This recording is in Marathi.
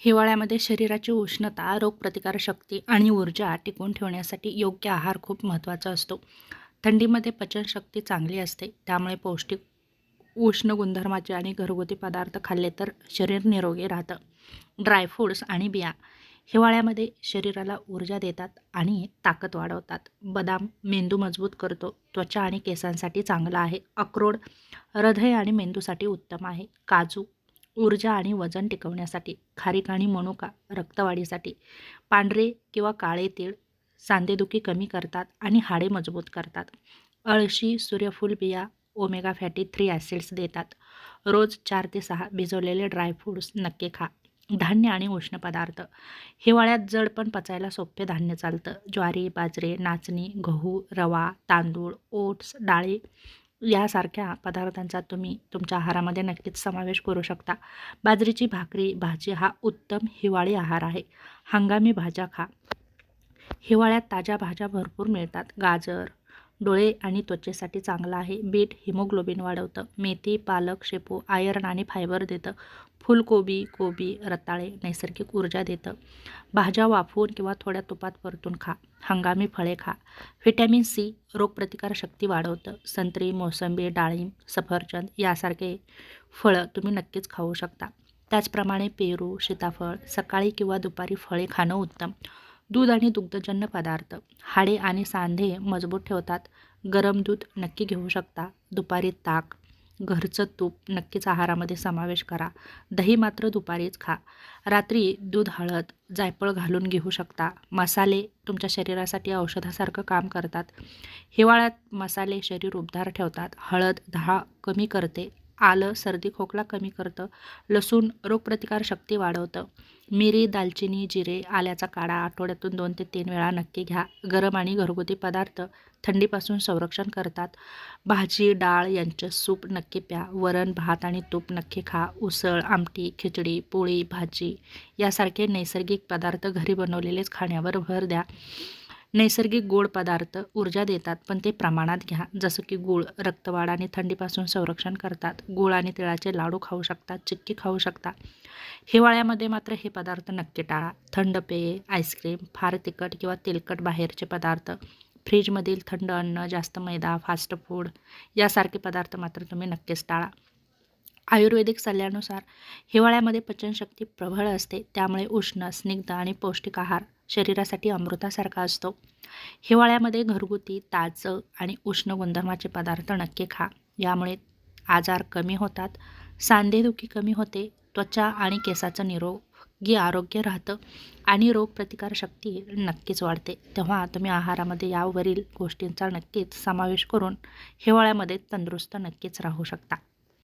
हिवाळ्यामध्ये शरीराची उष्णता, रोगप्रतिकारशक्ती आणि ऊर्जा टिकवून ठेवण्यासाठी योग्य आहार खूप महत्त्वाचा असतो. थंडीमध्ये पचनशक्ती चांगली असते, त्यामुळे पौष्टिक उष्ण गुणधर्माचे आणि घरगुती पदार्थ खाल्ले तर शरीर निरोगी राहतं. ड्रायफ्रूट्स आणि बिया हिवाळ्यामध्ये शरीराला ऊर्जा देतात आणि ताकद वाढवतात. बदाम मेंदू मजबूत करतो, त्वचा आणि केसांसाठी चांगला आहे. अक्रोड हृदय आणि मेंदूसाठी उत्तम आहे. काजू ऊर्जा आणि वजन टिकवण्यासाठी. खारीक आणि मनुका रक्तवाढीसाठी. पांढरे किंवा काळे तीळ सांधेदुखी कमी करतात आणि हाडे मजबूत करतात. अळशी सूर्यफूल बिया ओमेगा फॅटी 3 ॲसिड्स देतात. रोज 4 ते 6 भिजवलेले ड्रायफ्रूट्स नक्की खा. धान्य आणि उष्ण पदार्थ हिवाळ्यात जड पण पचायला सोपे धान्य चालतं. ज्वारी, बाजरी, नाचणी, गहू, रवा, तांदूळ, ओट्स, डाळी यासारख्या पदार्थांचा तुम्ही तुमच्या आहारामध्ये नक्कीच समावेश करू शकता. बाजरीची भाकरी, भाजी हा उत्तम हिवाळी आहार आहे. हंगामी भाज्या खा. हिवाळ्यात ताज्या भाज्या भरपूर मिळतात. गाजर डोळे आणि त्वचेसाठी चांगलं आहे. बीट हिमोग्लोबिन वाढवतं. मेथी, पालक, शेपू आयर्न आणि फायबर देतं. फुलकोबी, कोबी, रताळे नैसर्गिक ऊर्जा देतं. भाज्या वाफवून किंवा थोड्या तुपात परतून खा. हंगामी फळे खा. व्हिटॅमिन सी रोगप्रतिकारशक्ती वाढवतं. संत्री, मोसंबी, डाळिंब, सफरचंद यासारखे फळं तुम्ही नक्कीच खाऊ शकता. त्याचप्रमाणे पेरू, सीताफळ सकाळी किंवा दुपारी फळे खाणं उत्तम. दूध आणि दुग्धजन्य पदार्थ हाडे आणि सांधे मजबूत ठेवतात. गरम दूध नक्की घेऊ शकता. दुपारी ताक, घरचं तूप नक्कीच आहारामध्ये समावेश करा. दही मात्र दुपारीच खा. रात्री दूध, हळद, जायफळ घालून घेऊ शकता. मसाले तुमच्या शरीरासाठी औषधासारखं काम करतात. हिवाळ्यात मसाले शरीर उबदार ठेवतात. हळद दहा कमी करते. आलं सर्दी खोकला कमी करतं. लसूण रोगप्रतिकारशक्ती वाढवतं. मिरी, दालचिनी, जिरे, आल्याचा काढा आठवड्यातून 2 ते 3 वेळा नक्की घ्या. गरम आणि घरगुती पदार्थ थंडीपासून संरक्षण करतात. भाजी, डाळ यांचं सूप नक्की प्या. वरण, भात आणि तूप नक्की खा. उसळ, आमटी, खिचडी, पोळी, भाजी यासारखे नैसर्गिक पदार्थ घरी बनवलेलेच खाण्यावर भर द्या. नैसर्गिक गोड पदार्थ ऊर्जा देतात, पण ते प्रमाणात घ्या. जसं की गूळ रक्तवाढ आणि थंडीपासून संरक्षण करतात. गूळ आणि तिळाचे लाडू खाऊ शकता. चिक्की खाऊ शकता. हिवाळ्यामध्ये मात्र हे पदार्थ नक्की टाळा. थंड पेये, आईस्क्रीम, फार तिखट किंवा तेलकट बाहेरचे पदार्थ, फ्रीजमधील थंड अन्न, जास्त मैदा, फास्ट फूड यासारखे पदार्थ मात्र तुम्ही नक्कीच टाळा. आयुर्वेदिक सल्ल्यानुसार हिवाळ्यामध्ये पचनशक्ती प्रबळ असते, त्यामुळे उष्ण, स्निग्ध आणि पौष्टिक आहार शरीरासाठी अमृतासारखा असतो. हिवाळ्यामध्ये घरगुती, ताजं आणि उष्ण गुणधर्माचे पदार्थ नक्की खा. यामुळे आजार कमी होतात, सांधेदुखी कमी होते, त्वचा आणि केसाचं निरोगी आरोग्य राहतं आणि रोगप्रतिकारशक्ती नक्कीच वाढते. तेव्हा तुम्ही आहारामध्ये यावरील गोष्टींचा नक्कीच समावेश करून हिवाळ्यामध्ये तंदुरुस्त नक्कीच राहू शकता.